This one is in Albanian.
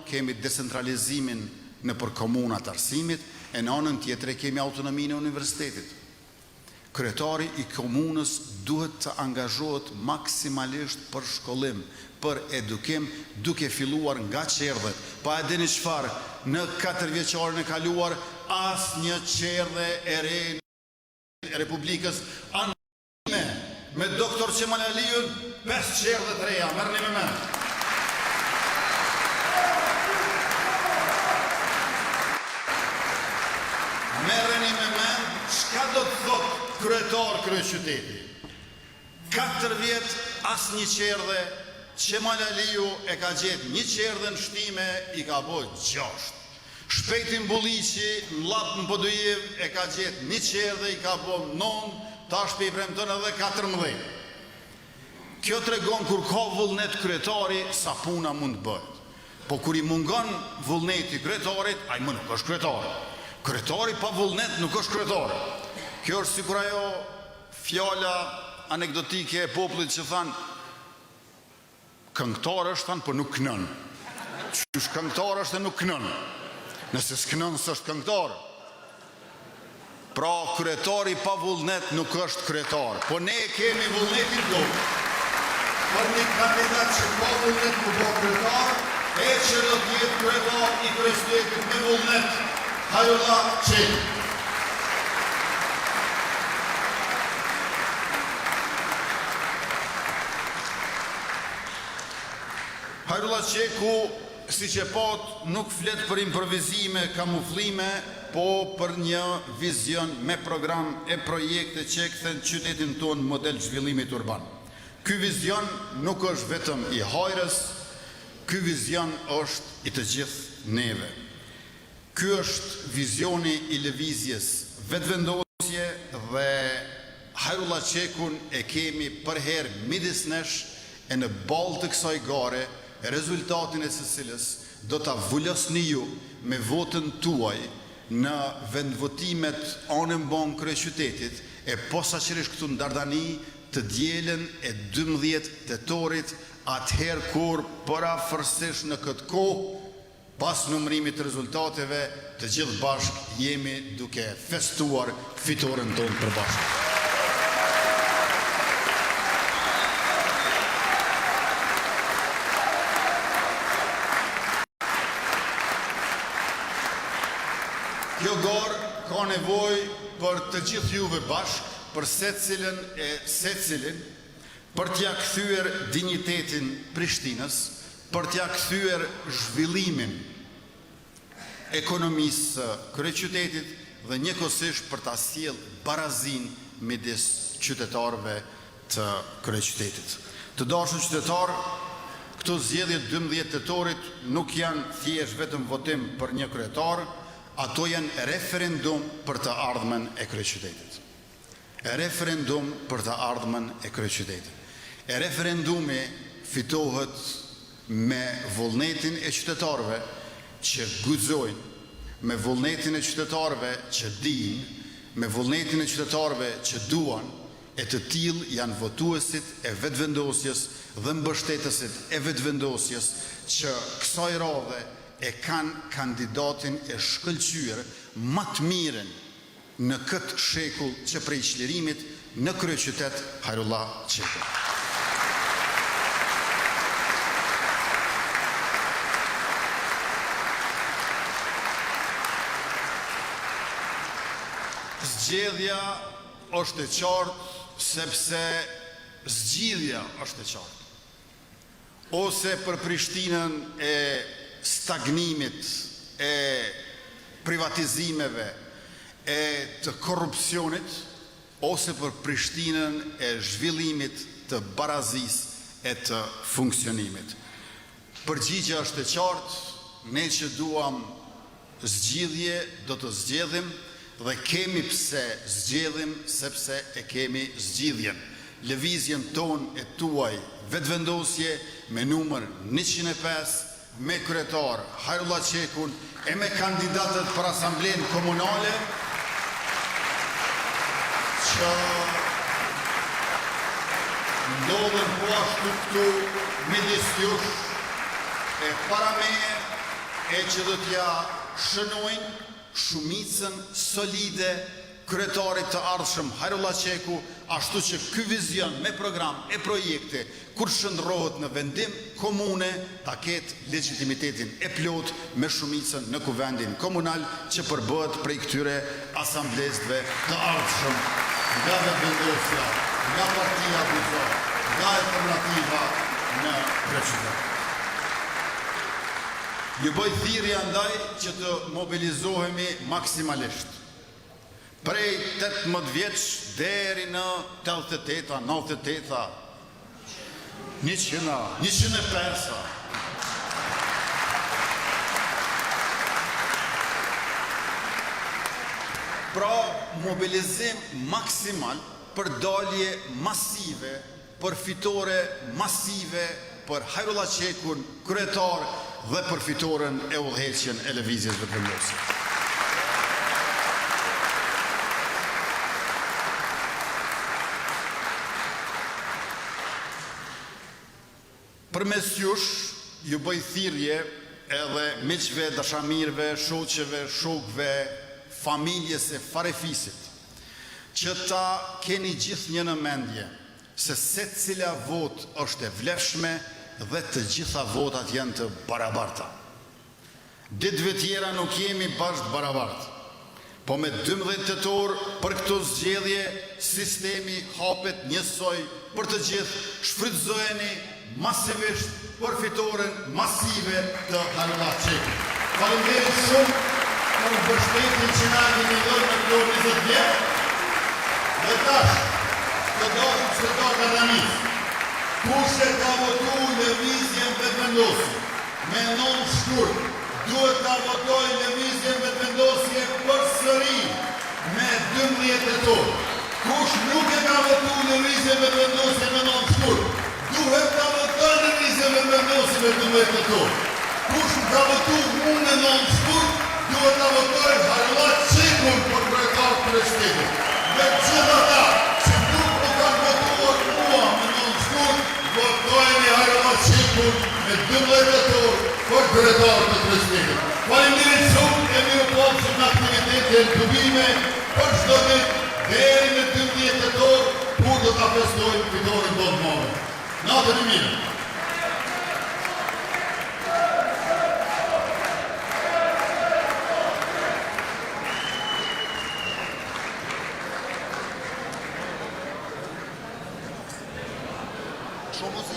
kemi decentralizimin në për komunat arsimit, e në anën tjetër kemi autonominë e universitetit. Kryetari i komunës duhet të angazhohet maksimalisht për shkollim, për edukim, duke filluar nga qerdhet. Pa e dini çfarë, në 4 vjeçarin e kaluar, as një qerdhe e re në Republikës anime me doktor Qemal Aliun, 5 qerdhe të reja, merrni me mend. Merreni me mend, çka do të thotë kryetar kryeqyteti. 4 vjet as një qerdhe, Qemal Aliu e ka gjetë një qerdhe në Shtime, i ka bo 6. Shpejti Mbulliqi në Llap në Podujev e ka gjetë një qerdhe, i ka bo 9, tash pe i premton edhe 14. Kjo tregon kur ka vullnet kryetari sa puna mund të bëhet. Po kur i mungon vullneti kryetarit, ai më nuk është kryetari. Kryetari pa vullnet nuk është kryetari. Kjo është sikur ajo fjala anekdotike e popullit që thanë këngëtar është, thanë, për nuk kënën. Qysh këngëtar është e nuk kënën. Nëse s'kënën s'është këngëtar. Pra, kryetari pa vullnet nuk është kryetar. Po ne kemi vullnetin tonë. Për një kandidat që pa vullnet nuk po kryetar, e që do t'jetë kryetar i kryeqytetit me vullnet, Hajrullah Qeku. Hajrullah Qeku, si që pot, nuk flet për improvizime, kamuflime, po për një vizion me program e projekte që kthen qytetin tonë model zhvillimit urban. Ky vizion nuk është vetëm i Hajrës, ky vizion është i të gjithë neve. Ky është vizioni i lëvizjes vetëvendosje dhe Hajrullah Qekun e kemi për herë midis nesh e në balë të kësaj gare, rezultatin e së cilës do ta vullosni ju me votën tuaj në vendvotimet anëmbon kryeqytetit e posaçërisht këtu në Dardani të dielën e 12 tetorit, atëherë kur parafërsisht në këtë kohë, pas numërimit të rezultateve, të gjithë bashkë jemi duke festuar fitoren tonë për bashkë. Kjo garë ka nevoj për të gjithë juve bashkë, për secilin, për t'ja kthyer dinjitetin Prishtinës, për t'ja kthyer zhvillimin ekonomisë kryeqytetit dhe njëkohësisht për ta sjellë barazin midis qytetarëve të kryeqytetit. Të dashur qytetarë, këto zgjedhje 12 tetorit nuk janë thjesht vetëm votim për një kryetar, ato janë referendum për të ardhmen e kryeqytetit. Referendum për të ardhmen e kryeqytetit. Referendumi fitohet me vullnetin e qytetarëve që guxojnë, me vullnetin e qytetarëve që dinë, me vullnetin e qytetarëve që duan, e të tillë janë votuesit e vetëvendosjes dhe mbështetësit e vetëvendosjes që kësaj radhe e kanë kandidatin e shkëlqyer më të mirën në këtë shekull që prej çlirimit në kryeqytet Hajrullah Qeku. Zgjedhja është e qartë sepse zgjidhja është e qartë. Ose për Prishtinën e stagnimit, e privatizimeve, e të korrupsionit, ose për Prishtinën e zhvillimit të barazisë e të funksionimit. Përgjigjja është e qartë, ne që duam zgjidhje, do të zgjedhim dhe kemi pse zgjedhim sepse e kemi zgjidhjen. Lëvizjen tonë e tuaj vetëvendosje me numër 105, me kryetar Hajrullah Qekun e me kandidatët për asamblen komunale që ndodhen po ashtu këtu midis jush e para meje e që do t'ja shënojnë shumicën solide kryetarit të ardhshëm Hajrullah Qeku, ashtu që ky vizion me program e projekte kur shndrohet në vendim komune ta ketë legitimitetin e plot me shumicën në kuvendin komunal që përbëhet prej këtyre asamblezëve të ardhshëm nga vendosja, nga partia Buzo, nga alternativa në preqytet. Ju bëj thirrje andaj që të mobilizohemi maksimalisht. Prej 18 vjeç deri në 88, 98, 100, 105. Pra, mobilizim maksimal për dalje masive, për fitore masive, për Hajrullah Qekun, kryetar dhe për fitoren e udhëheqjen e lëvizjes vetëvendosje. Përmes jush, ju bëj thirrje edhe miqve, dashamirëve, shoqeve, shokëve, familjes e farefisit, që ta keni gjithë një në mendje, se secila votë është e vlefshme dhe të gjitha votat janë të barabarta. Ditëve tjera nuk jemi bashkë barabartë, po me 12 tetor për këto zgjedhje sistemi hapet njësoj për të gjithë, shfrytëzojeni masivisht për fitoren masive të Hajrullah Qekut. Faleminderit shumë për mbështetjen që na keni dhënë në këto 20 vjet. Dhe tash, të dashur qytetarë, kush e ka votuar lëvizjen vetëvendosje me 9 shkurt, duhet ta votojë lëvizjen vetëvendosje përsëri me 12 tetor. Kush nuk e ka votuar lëvizjen vetëvendosje me 9 shkurt, duhet ta votojë lëvizjen vetëvendosje me 12 tetor. Kush ka votuar me 9 shkurt, duhet ta votojë Hajrullah Qekun për kryetar të shtetit. Dhe gjithata që nuk më kanë votuar mua me 9 shkurt, votojnë Hajrullah Qekun me 12 tetor për kryetar të shtetit. Faleminderit shumë, e mirupafshim në aktivitetin tubime për çdo ditë deri në 12 tetor, kur do ta festojmë fitoren tonë të madhe. Natën e mirë. Somos